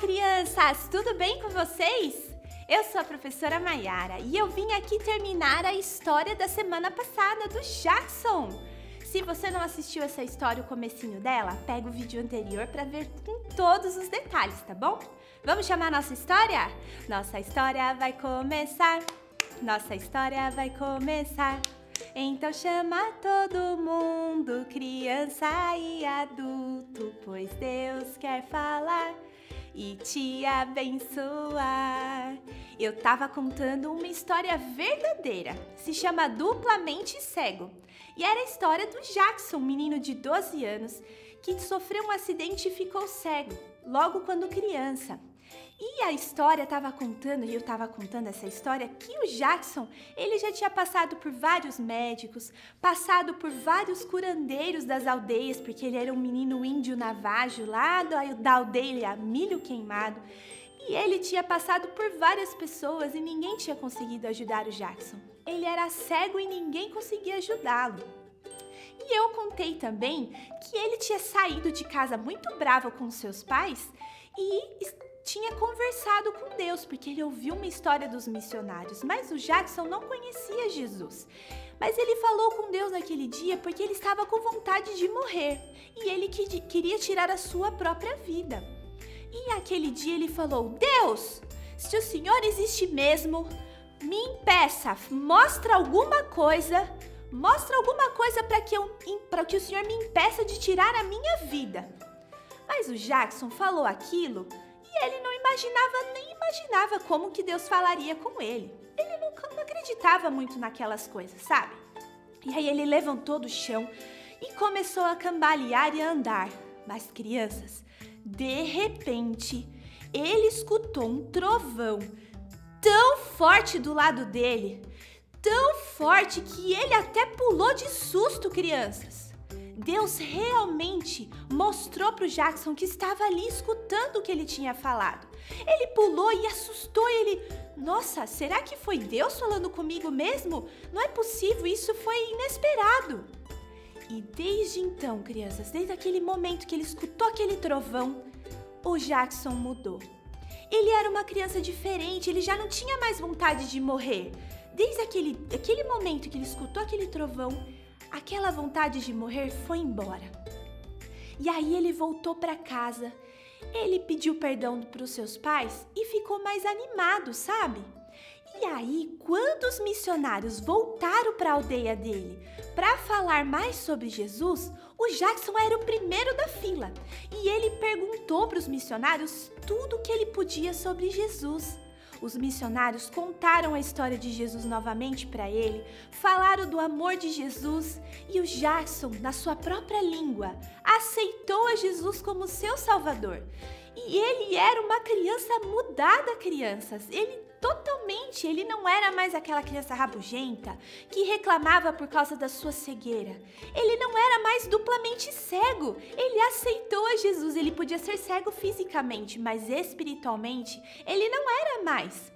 crianças! Tudo bem com vocês? Eu sou a professora Maiara e eu vim aqui terminar a história da semana passada do Jackson. Se você não assistiu essa história, o comecinho dela, pega o vídeo anterior para ver com todos os detalhes, tá bom? Vamos chamar a nossa história? Nossa história vai começar, nossa história vai começar. Então chama todo mundo, criança e adulto, pois Deus quer falar e te abençoar. Eu tava contando uma história verdadeira, se chama Duplamente Cego. E era a história do Jackson, um menino de 12 anos, que sofreu um acidente e ficou cego, logo quando criança. E a história estava contando, e eu estava contando essa história, que o Jackson, ele já tinha passado por vários médicos, passado por vários curandeiros das aldeias, porque ele era um menino índio navajo lá da aldeia Milho Queimado. E ele tinha passado por várias pessoas e ninguém tinha conseguido ajudar o Jackson. Ele era cego e ninguém conseguia ajudá-lo. E eu contei também que ele tinha saído de casa muito bravo com seus pais e tinha conversado com Deus, porque ele ouviu uma história dos missionários, mas o Jackson não conhecia Jesus. Mas ele falou com Deus naquele dia porque ele estava com vontade de morrer e ele queria tirar a sua própria vida. E aquele dia ele falou: Deus, se o Senhor existe mesmo, me impeça, mostra alguma coisa para que o Senhor me impeça de tirar a minha vida. Mas o Jackson falou aquilo e ele não imaginava como que Deus falaria com ele. Ele não acreditava muito naquelas coisas, sabe? E aí ele levantou do chão e começou a cambalear e a andar. Mas, crianças, de repente, ele escutou um trovão tão forte do lado dele, tão forte que ele até pulou de susto, crianças. Deus realmente mostrou para o Jackson que estava ali escutando o que ele tinha falado. Ele pulou e assustou ele. Nossa, será que foi Deus falando comigo mesmo? Não é possível, isso foi inesperado. E desde então, crianças, desde aquele momento que ele escutou aquele trovão, o Jackson mudou. Ele era uma criança diferente, ele já não tinha mais vontade de morrer. Desde aquele momento que ele escutou aquele trovão, aquela vontade de morrer foi embora. E aí ele voltou para casa, ele pediu perdão para os seus pais e ficou mais animado, sabe? E aí, quando os missionários voltaram para a aldeia dele para falar mais sobre Jesus, o Jackson era o primeiro da fila. E ele perguntou para os missionários tudo o que ele podia sobre Jesus. Os missionários contaram a história de Jesus novamente para ele, falaram do amor de Jesus e o Jackson, na sua própria língua, aceitou a Jesus como seu Salvador. E ele era uma criança mudada, crianças. Ele não era mais aquela criança rabugenta que reclamava por causa da sua cegueira. Ele não era mais duplamente cego. Ele aceitou a Jesus. Ele podia ser cego fisicamente, mas espiritualmente ele não era mais.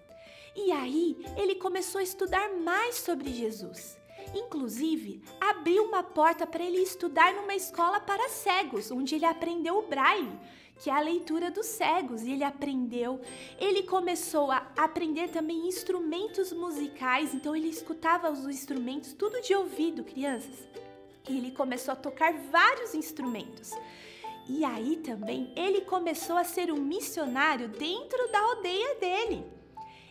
E aí ele começou a estudar mais sobre Jesus. Inclusive, abriu uma porta para ele estudar numa escola para cegos, onde ele aprendeu o braille, que é a leitura dos cegos, e ele começou a aprender também instrumentos musicais, então ele escutava os instrumentos, tudo de ouvido, crianças. E ele começou a tocar vários instrumentos. E aí também ele começou a ser um missionário dentro da aldeia dele.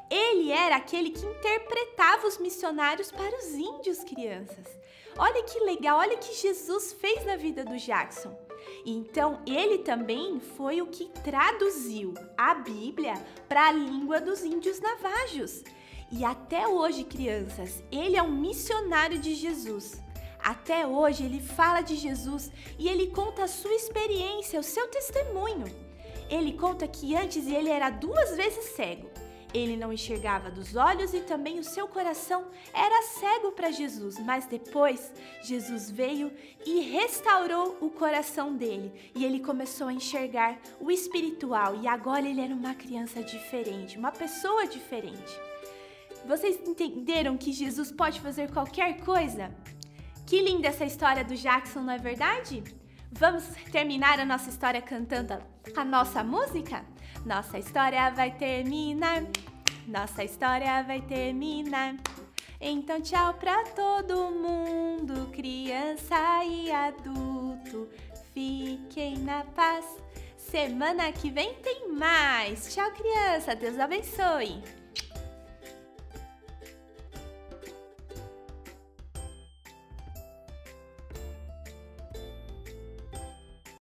Ele era aquele que interpretava os missionários para os índios, crianças. Olha que legal, olha o que Jesus fez na vida do Jackson. Então, ele também foi o que traduziu a Bíblia para a língua dos índios navajos. E até hoje, crianças, ele é um missionário de Jesus. Até hoje, ele fala de Jesus e ele conta a sua experiência, o seu testemunho. Ele conta que antes ele era 2 vezes cego. Ele não enxergava dos olhos e também o seu coração era cego para Jesus, mas depois Jesus veio e restaurou o coração dele e ele começou a enxergar o espiritual e agora ele era uma criança diferente, uma pessoa diferente. Vocês entenderam que Jesus pode fazer qualquer coisa? Que linda essa história do Jackson, não é verdade? Vamos terminar a nossa história cantando a nossa música? Nossa história vai terminar. Nossa história vai terminar. Então tchau pra todo mundo, criança e adulto. Fiquem na paz. Semana que vem tem mais. Tchau, criança. Deus abençoe.